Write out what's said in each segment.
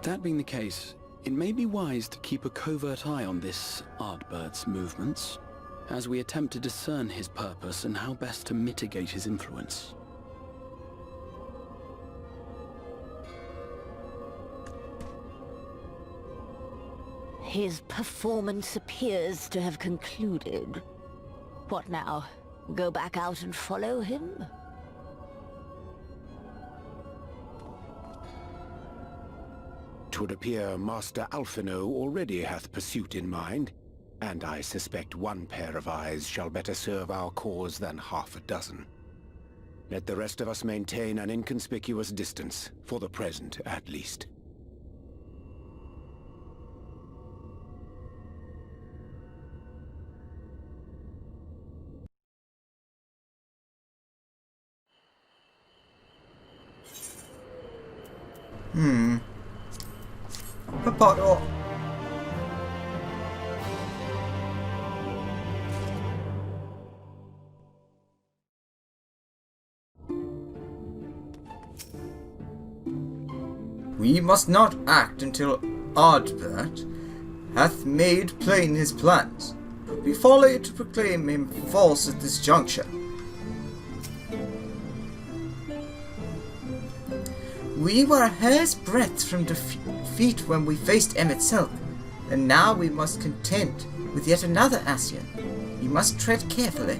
That being the case, it may be wise to keep a covert eye on this Ardbert's movements, as we attempt to discern his purpose and how best to mitigate his influence. His performance appears to have concluded. What now? Go back out and follow him? "'Twould appear Master Alphino already hath pursuit in mind, and I suspect one pair of eyes shall better serve our cause than half a dozen. Let the rest of us maintain an inconspicuous distance, for the present at least." A bottle. We must not act until Ardbert hath made plain his plans. It would be folly to proclaim him false at this juncture. We were a hair's breadth from defeat when we faced Emmett Silk, and now we must contend with yet another Ascian. We must tread carefully.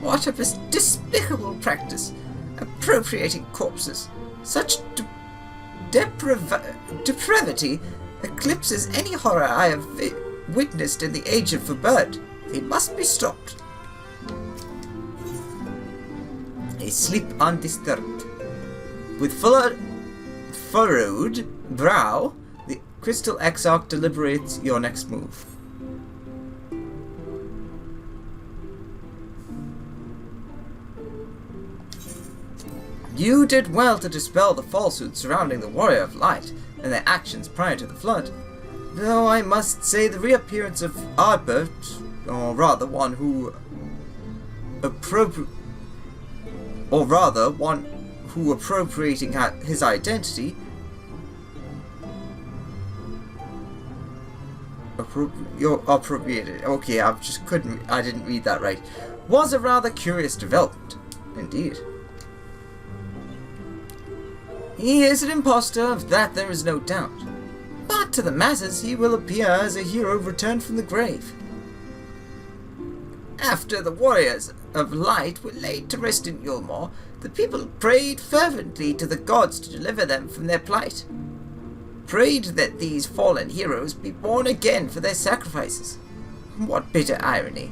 What a despicable practice! Appropriating corpses. Such depravity eclipses any horror I have witnessed in the age of Forbid. They must be stopped. I sleep undisturbed. With furrowed brow, the Crystal Exarch deliberates your next move. You did well to dispel the falsehood surrounding the Warrior of Light and their actions prior to the Flood, though I must say the reappearance of Ardbert, or rather one who appropriating his identity appropriated. Okay, I didn't read that right. Was a rather curious development, indeed. He is an impostor, of that there is no doubt. But to the masses, he will appear as a hero returned from the grave. After the warriors of light were laid to rest in Yulmore, the people prayed fervently to the gods to deliver them from their plight. Prayed that these fallen heroes be born again for their sacrifices. What bitter irony.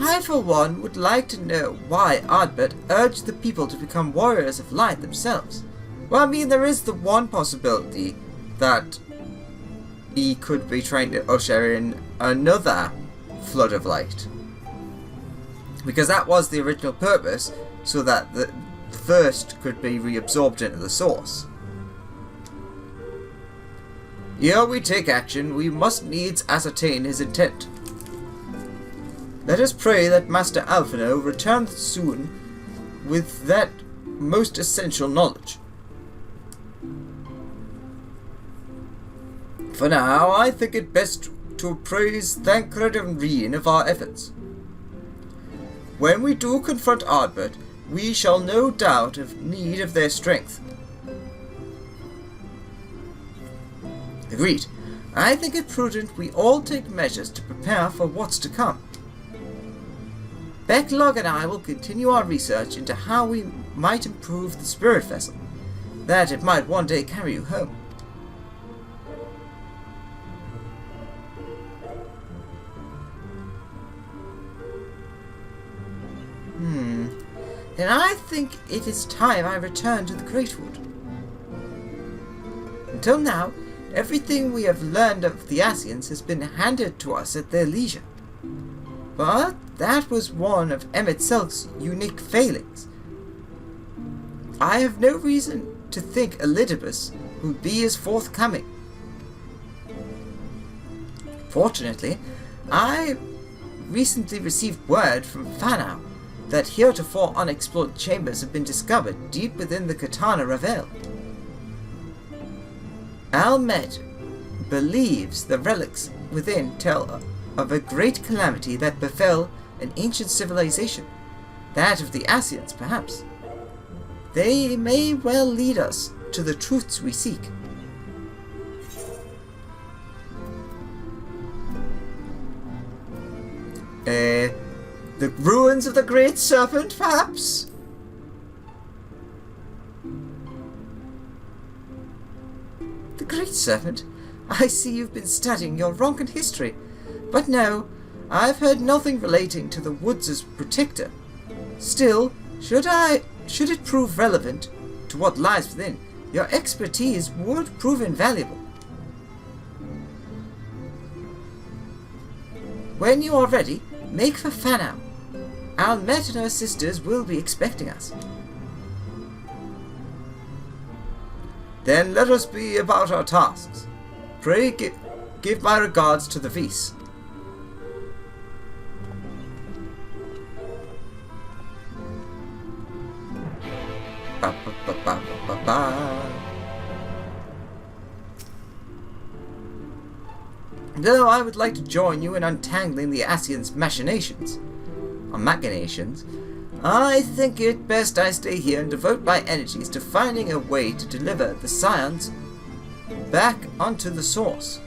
I, for one, would like to know why Ardbert urged the people to become warriors of light themselves. Well, I mean, there is the one possibility that he could be trying to usher in another flood of light. Because that was the original purpose, so that the first could be reabsorbed into the source. Ere we take action, we must needs ascertain his intent. Let us pray that Master Alphino returns soon with that most essential knowledge. For now, I think it best to praise Thancred and Rien of our efforts. When we do confront Ardbert, we shall no doubt have need of their strength. Agreed. I think it prudent we all take measures to prepare for what's to come. Backlog and I will continue our research into how we might improve the spirit vessel, that it might one day carry you home. Then I think it is time I return to the Greatwood. Until now, everything we have learned of the Ascians has been handed to us at their leisure. But that was one of Emmett Selk's unique failings. I have no reason to think Elidibus will be as forthcoming. Fortunately, I recently received word from Fanau that heretofore unexplored chambers have been discovered deep within the Katana Revel. Almet believes the relics within tell of a great calamity that befell an ancient civilization, that of the Asians perhaps. They may well lead us to the truths we seek. The ruins of the Great Serpent, perhaps? The Great Serpent? I see you've been studying your Ronkan history. But no, I've heard nothing relating to the woods' protector. Still, should it prove relevant to what lies within, your expertise would prove invaluable. When you are ready, make for Fanau. Almet and her sisters will be expecting us. Then let us be about our tasks. Pray give my regards to the Vice. Ba, ba, ba, ba, ba, ba. Though I would like to join you in untangling the Asians' machinations, I think it best I stay here and devote my energies to finding a way to deliver the scions back onto the source.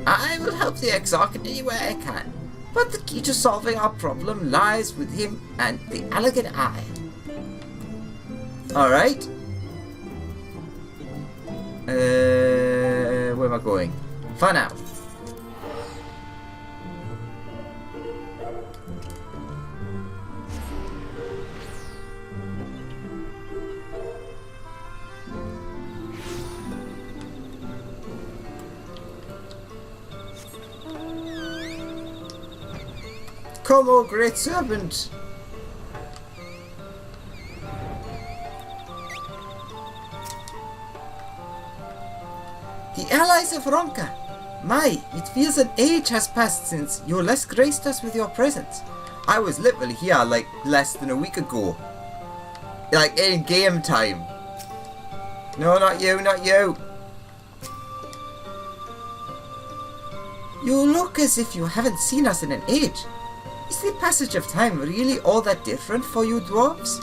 I will help the Exarch in any way I can, but the key to solving our problem lies with him and the Elegant Eye. Alright. Where am I going? Fun out. Come, O Great Serpent! The allies of Ronka! My, it feels an age has passed since you last graced us with your presence. I was literally here like less than a week ago. Like in game time. No, not you, not you! You look as if you haven't seen us in an age. Is the passage of time really all that different for you dwarves?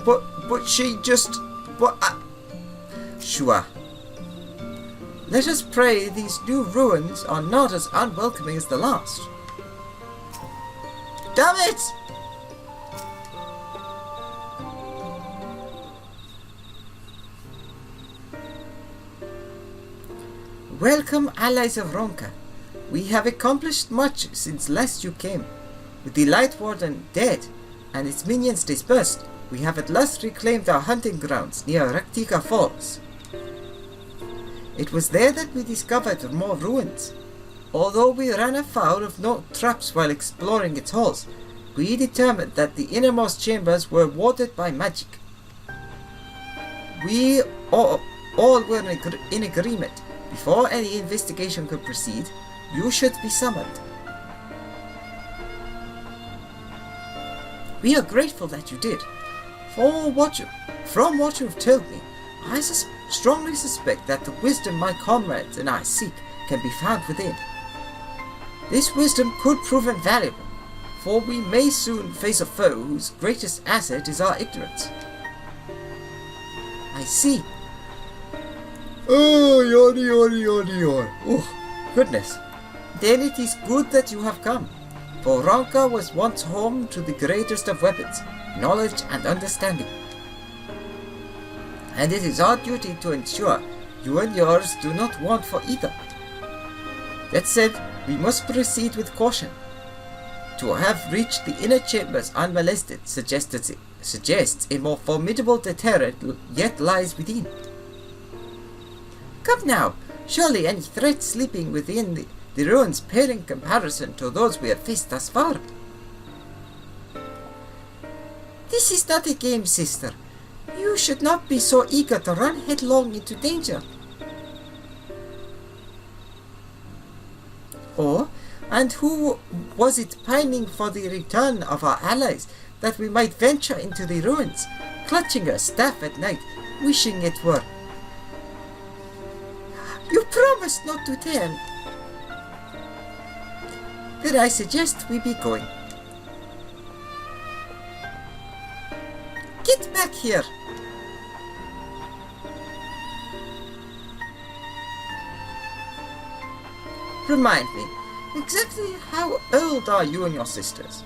But she just... Sure. Let us pray these new ruins are not as unwelcoming as the last. Damn it! Welcome, allies of Ronka. We have accomplished much since last you came. With the Light Warden dead and its minions dispersed, we have at last reclaimed our hunting grounds near Raktika Falls. It was there that we discovered more ruins. Although we ran afoul of no traps while exploring its halls, we determined that the innermost chambers were warded by magic. We all were in agreement. Before any investigation could proceed, you should be summoned. We are grateful that you did. From what you've told me, I strongly suspect that the wisdom my comrades and I seek can be found within. This wisdom could prove invaluable, for we may soon face a foe whose greatest asset is our ignorance. I see. Oh, yoni. Oh, goodness. Then it is good that you have come, for Ronka was once home to the greatest of weapons, knowledge and understanding. And it is our duty to ensure you and yours do not want for either. That said, we must proceed with caution. To have reached the inner chambers unmolested suggests a more formidable deterrent yet lies within. Come now, surely any threat sleeping within the ruins pale in comparison to those we have faced thus far. This is not a game, sister. You should not be so eager to run headlong into danger. Or And who was it pining for the return of our allies, that we might venture into the ruins, clutching our staff at night, wishing it were? You promised not to tell. Then I suggest we be going. Get back here! Remind me, exactly how old are you and your sisters?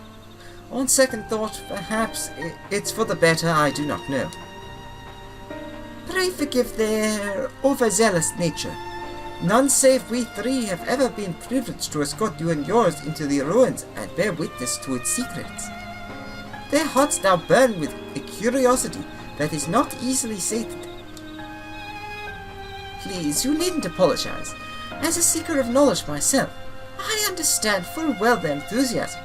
On second thought, perhaps it's for the better, I do not know. Pray forgive their overzealous nature. None save we three have ever been privileged to escort you and yours into the ruins and bear witness to its secrets. Their hearts now burn with a curiosity that is not easily sated. Please, you needn't apologize. As a seeker of knowledge myself, I understand full well their enthusiasm.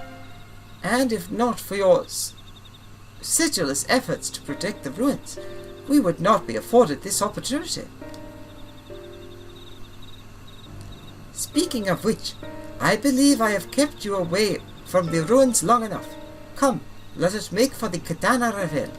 And if not for your sedulous efforts to protect the ruins, we would not be afforded this opportunity. Speaking of which, I believe I have kept you away from the ruins long enough. Come, let us make for the Katana Revel.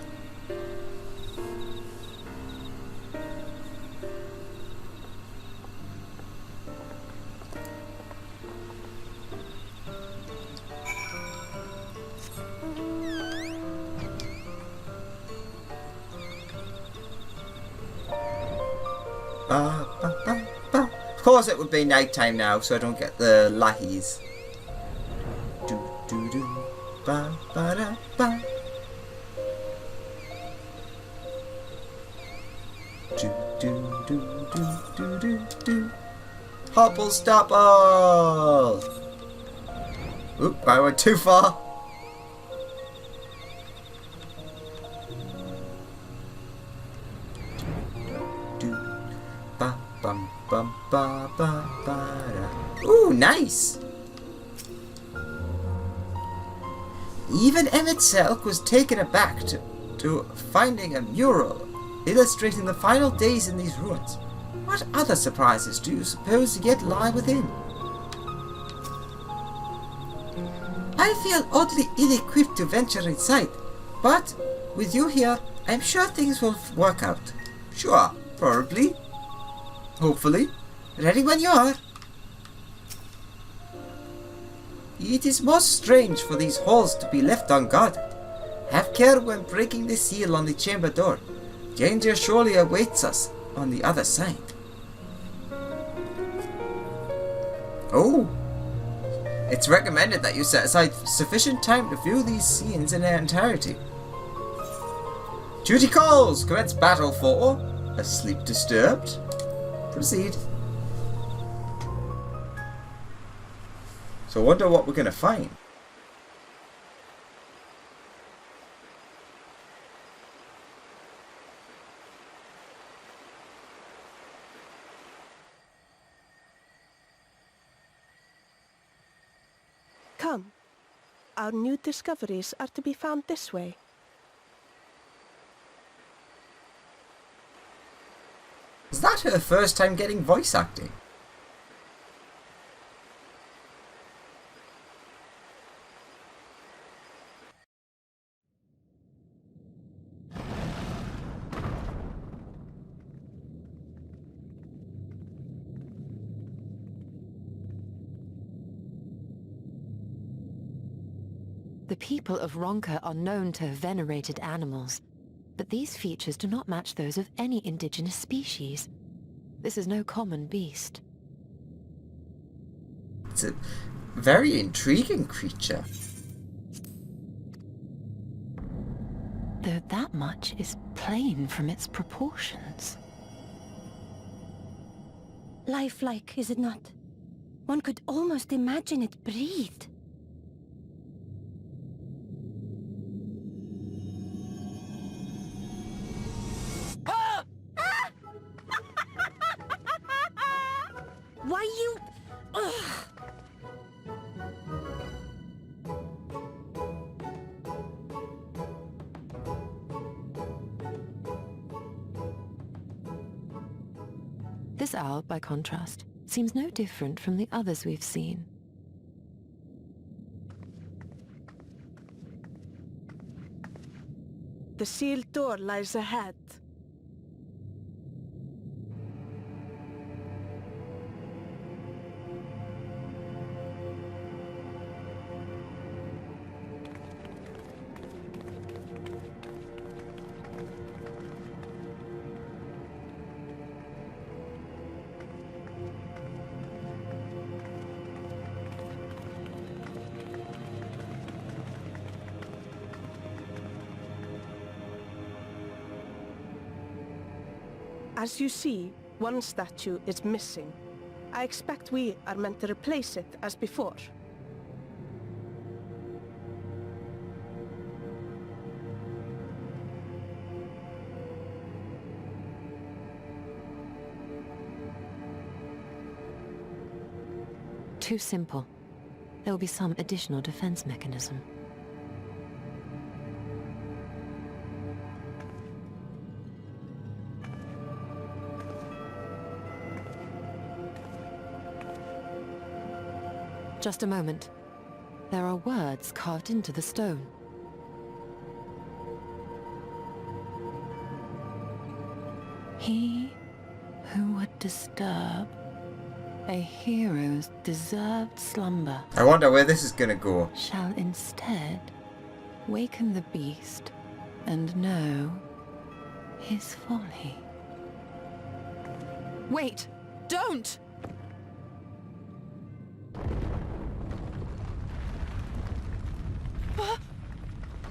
Of course it would be night time now, so I don't get the lahis. Do do do ba ba da ba. Do do do do do do do. Hobble stopple. Oop, I went too far. Bum bum ba ba ba da. Ooh, nice! Even Emmett Selk was taken aback to finding a mural illustrating the final days in these ruins. What other surprises do you suppose yet lie within? I feel oddly ill-equipped to venture inside, but with you here, I'm sure things will work out. Sure, probably. Hopefully. Ready when you are. It is most strange for these halls to be left unguarded. Have care when breaking the seal on the chamber door. Danger surely awaits us on the other side. Oh! It's recommended that you set aside sufficient time to view these scenes in their entirety. Duty calls! Commence battle for... Asleep disturbed? Proceed. So I wonder what we're going to find. Come. Our new discoveries are to be found this way. Is that her first time getting voice acting? The people of Ronka are known to have venerated animals, but these features do not match those of any indigenous species. This is no common beast. It's a very intriguing creature. Though that much is plain from its proportions. Lifelike, is it not? One could almost imagine it breathed. Why you... Ugh. This owl, by contrast, seems no different from the others we've seen. the sealed door lies ahead. As you see, one statue is missing. I expect we are meant to replace it as before. Too simple. There will be some additional defense mechanism. Just a moment. There are words carved into the stone. He who would disturb a hero's deserved slumber I wonder where this is gonna go. shall instead waken the beast and know his folly. Wait! Don't!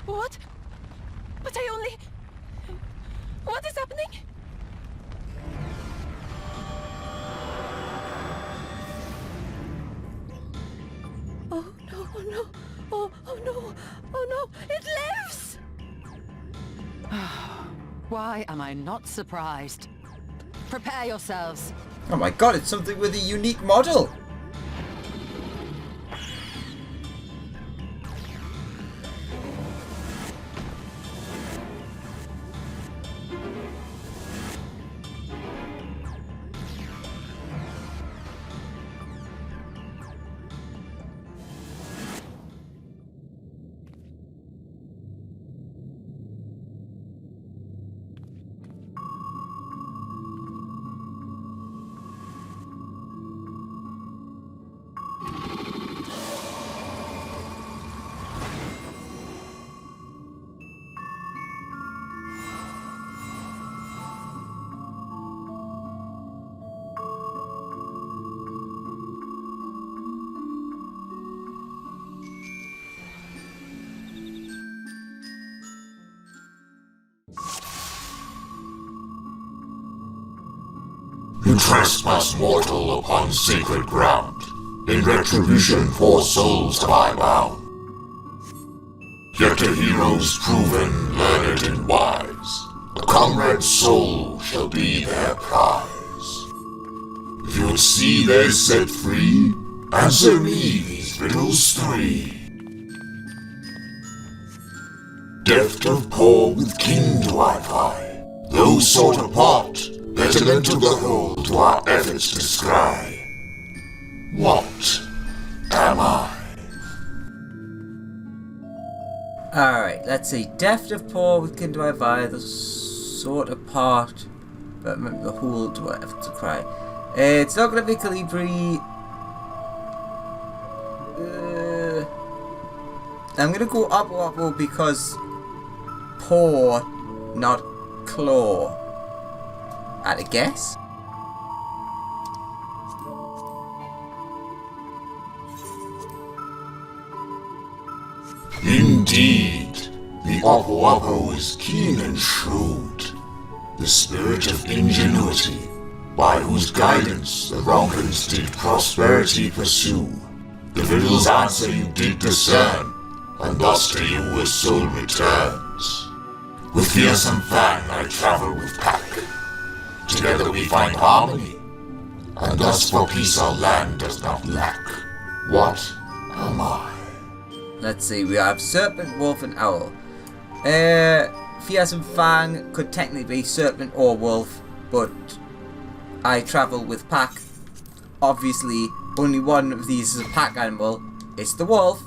What? But I only... What is happening? Oh no, oh no, oh no, oh no, it lives! Why am I not surprised? Prepare yourselves. Oh my god, it's something with a unique model! You trespass mortal upon sacred ground. In retribution for souls to I bound. Yet a hero's proven, learned and wise, a comrade's soul shall be their prize. If you would see they set free, answer me these riddles three. Deft of paw with king do I vie, those sought apart, better enter the whole to our efforts descry. What am I? Alright, let's see. Deft of paw with kin do I vie, the sort apart, but the whole do I have to cry. It's not gonna be Calibri. I'm gonna go Oppo because paw, not claw. At a guess? Indeed, the Oppo is keen and shrewd, the spirit of ingenuity, by whose guidance the Ronkans did prosperity pursue. The riddle's answer you did discern, and thus to you a soul returns. With fearsome Fang I travel with pack. Together we find harmony, and thus for peace our land does not lack. What am I? Let's see, we have Serpent, Wolf, and Owl. Fearsome Fang could technically be Serpent or Wolf, but I travel with pack. Obviously, only one of these is a pack animal. It's the wolf.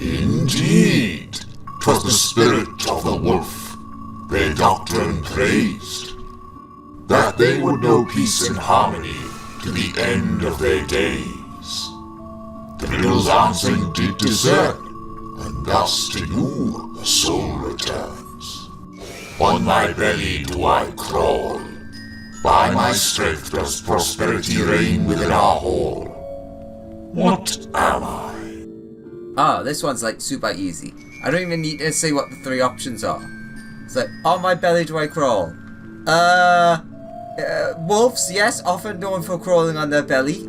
Indeed, 'twas the spirit of the wolf. doctrine praised, that they would know peace and harmony to the end of their days. The riddle's answer you did discern, and thus to you the soul returns. On my belly do I crawl, by my strength does prosperity reign within our hall. What am I? Ah, this one's like super easy. I don't even need to say what the 3 options are. It's like, on my belly do I crawl? Wolves, yes, often known for crawling on their belly.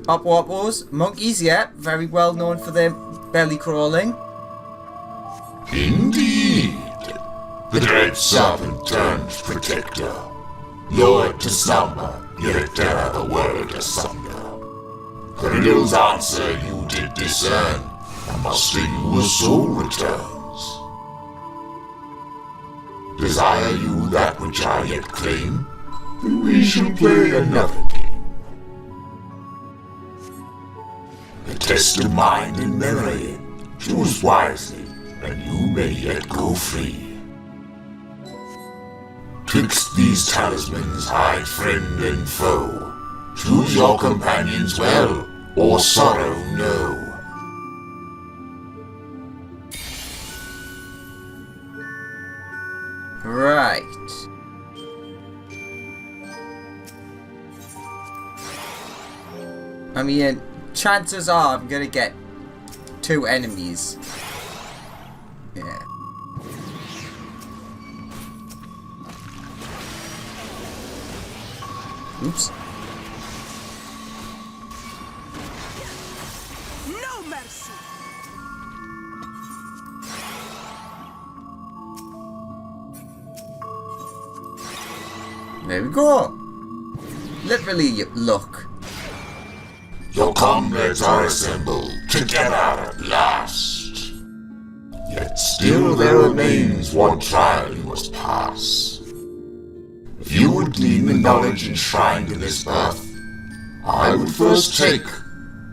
Opwopos, monkeys, yeah, very well known for their belly crawling. Indeed. The dread serpent turned protector, lured to slumber, yet tear the world asunder. The riddle's answer you did discern, and must to you a soul returns. Desire you that which I yet claim? Then we shall play another game. The test of mind and memory, choose wisely, and you may yet go free. Twixt these talismans hide friend and foe. Choose your companions well, or sorrow know. Right. I mean, chances are I'm gonna get 2 enemies. Yeah. Oops. No mercy! There we go. Literally, look. Your comrades are assembled together at last. Yet still there remains one trial you must pass. If you would glean the knowledge enshrined in this birth, I would first take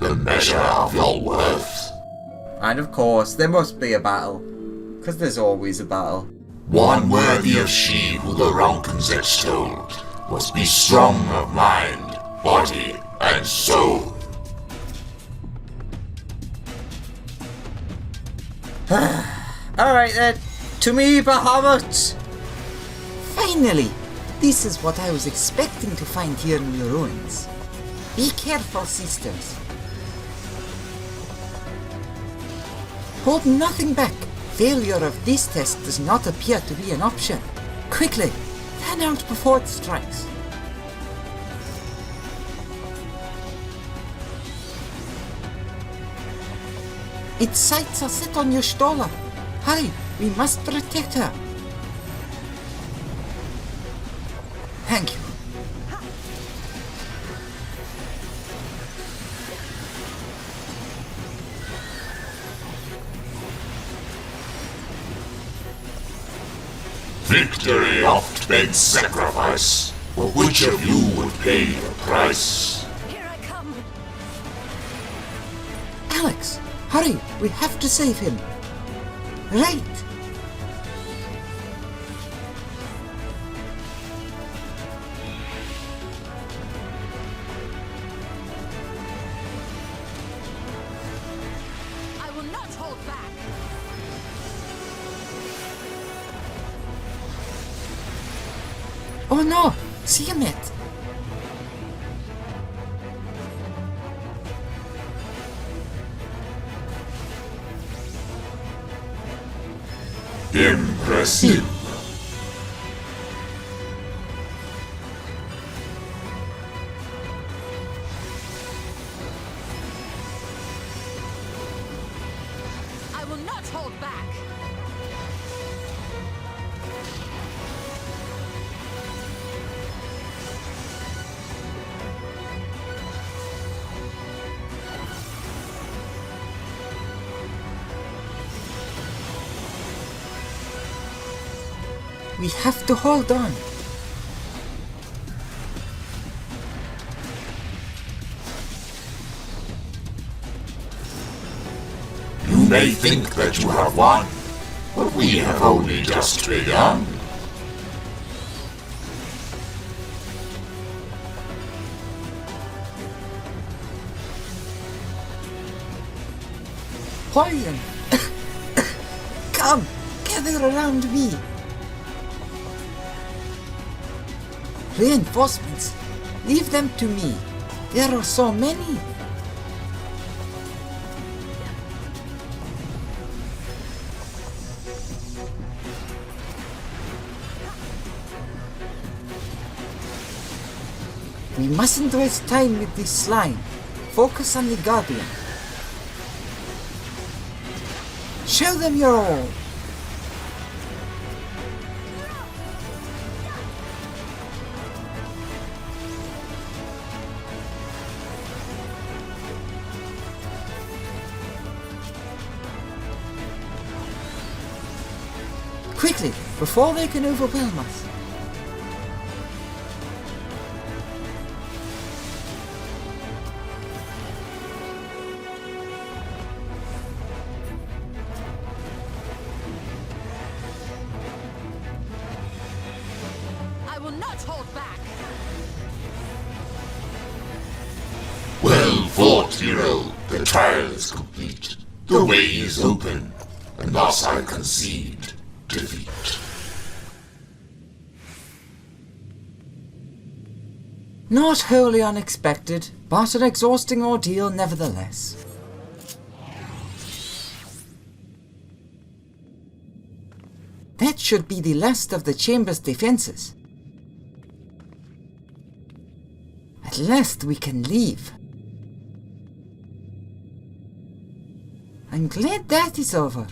the measure of your worth. And of course, there must be a battle. Because there's always a battle. One worthy of she who the Ronkans extolled must be strong of mind, body, and soul. Alright then, to me, Bahamut! Finally! This is what I was expecting to find here in the ruins. Be careful, sisters. Hold nothing back. Failure of this test does not appear to be an option. Quickly, fan out before it strikes. Its sights are set on your Stola. Hurry, we must protect her. Thank you. Victory oft begs sacrifice, but which of you would pay the price? Here I come. Alex, hurry, we have to save him. Right. I will not hold back. Oh no, see him it. Impressive. I will not hold back. We have to hold on. You may think that you have won, but we have only just begun. poison. Come, gather around me. Reinforcements. Leave them to me. There are so many. We mustn't waste time with this slime. Focus on the Guardian. Show them your all. Quickly, before they can overwhelm us. I will not hold back! Well fought, hero. The trial is complete. The way is open, and thus I concede defeat. Not wholly unexpected, but an exhausting ordeal nevertheless. That should be the last of the chamber's defenses. At last we can leave. I'm glad that is over.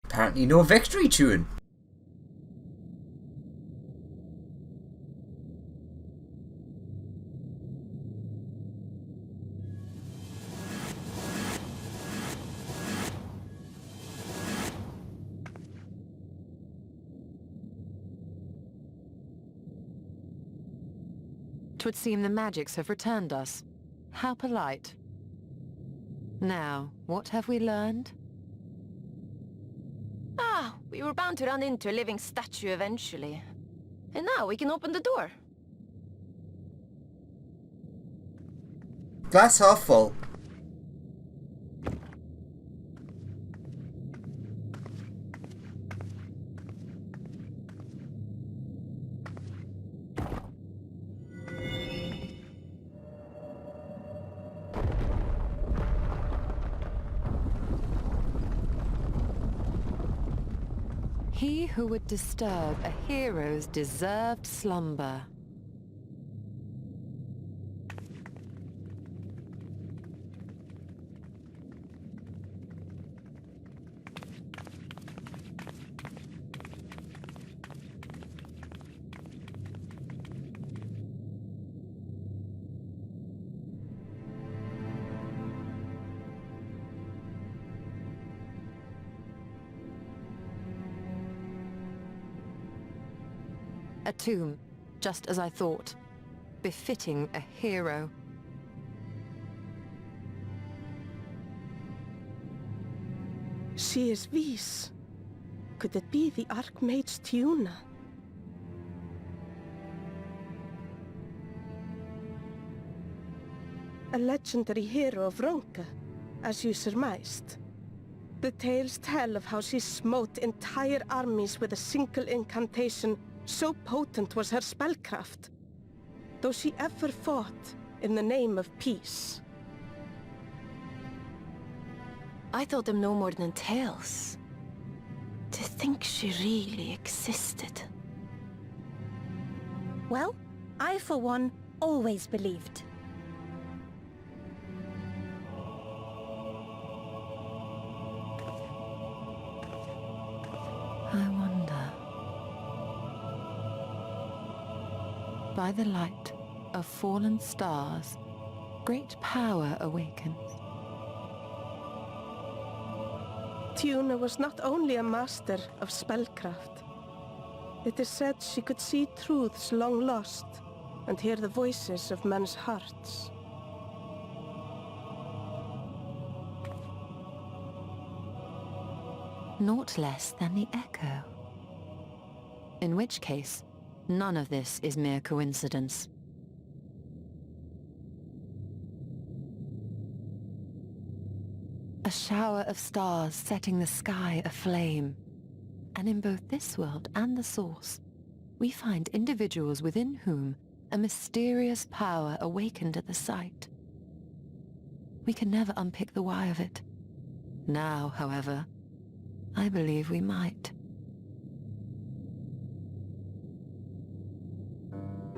Apparently no victory tune. Twould seem the magics have returned us. How polite. Now, what have we learned? Ah, we were bound to run into a living statue eventually. And now we can open the door. Glass half full. He who would disturb a hero's deserved slumber. A tomb, just as I thought. Befitting a hero. She is Vis. Could it be the Archmage Tiuna? A legendary hero of Ronka, as you surmised. The tales tell of how she smote entire armies with a single incantation. So potent was her spellcraft, though she ever fought in the name of peace. I thought them no more than tales. To think she really existed. Well, I for one always believed. I wonder. By the light of fallen stars, great power awakens. Tiuna was not only a master of spellcraft. It is said she could see truths long lost and hear the voices of men's hearts. naught less than the Echo. In which case, none of this is mere coincidence. A shower of stars setting the sky aflame. And in both this world and the Source, we find individuals within whom a mysterious power awakened at the sight. We can never unpick the why of it. Now, however, I believe we might.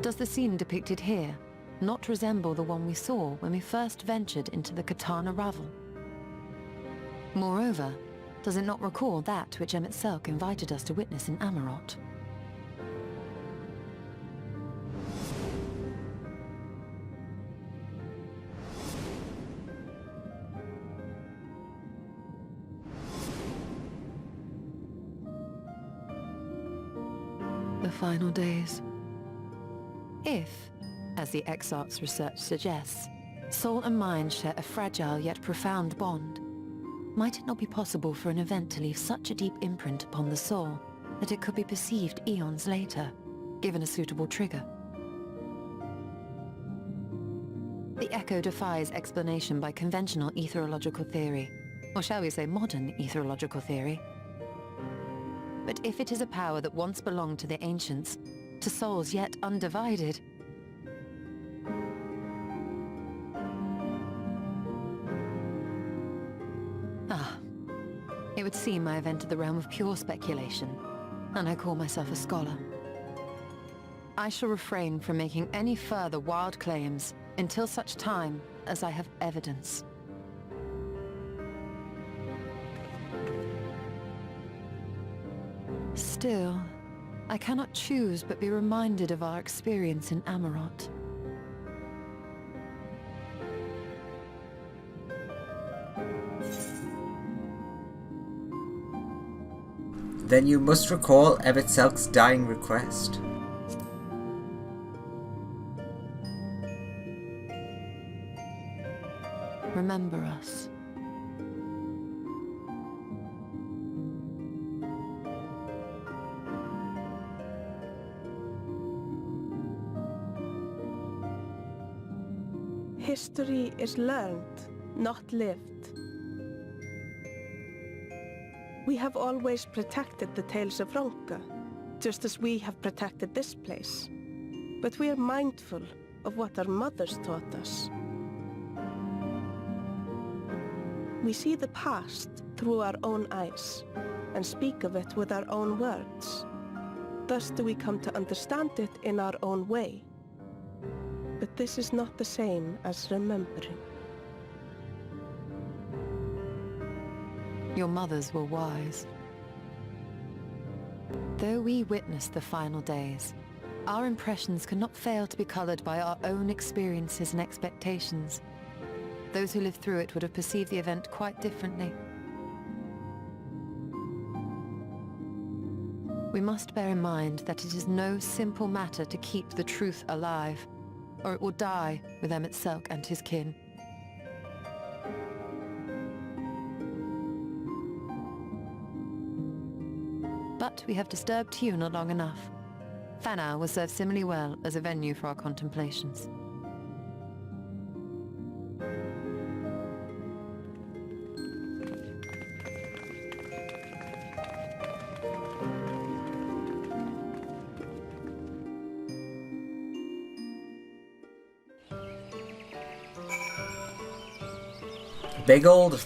Does the scene depicted here not resemble the one we saw when we first ventured into the Katana Ravel? Moreover, does it not recall that which Emmett Selk invited us to witness in Amarot? The final days. If, as the Exarch's research suggests, soul and mind share a fragile yet profound bond, might it not be possible for an event to leave such a deep imprint upon the soul that it could be perceived eons later, given a suitable trigger? The Echo defies explanation by conventional etherological theory, or shall we say modern etherological theory. But if it is a power that once belonged to the ancients, to souls yet undivided, it would seem I have entered the realm of pure speculation, and I call myself a scholar. I shall refrain from making any further wild claims until such time as I have evidence. Still, I cannot choose but be reminded of our experience in Amarot. Then you must recall Emmett Selk's dying request. Remember us. History is learned, not lived. We have always protected the tales of Ronka, just as we have protected this place. But we are mindful of what our mothers taught us. We see the past through our own eyes, and speak of it with our own words. Thus do we come to understand it in our own way. But this is not the same as remembering. Your mothers were wise. Though we witnessed the final days, our impressions cannot fail to be colored by our own experiences and expectations. Those who lived through it would have perceived the event quite differently. We must bear in mind that it is no simple matter to keep the truth alive, or it will die with Emmett Selk and his kin. But we have disturbed Tuna long enough. Fanau will serve similarly well as a venue for our contemplations. Big old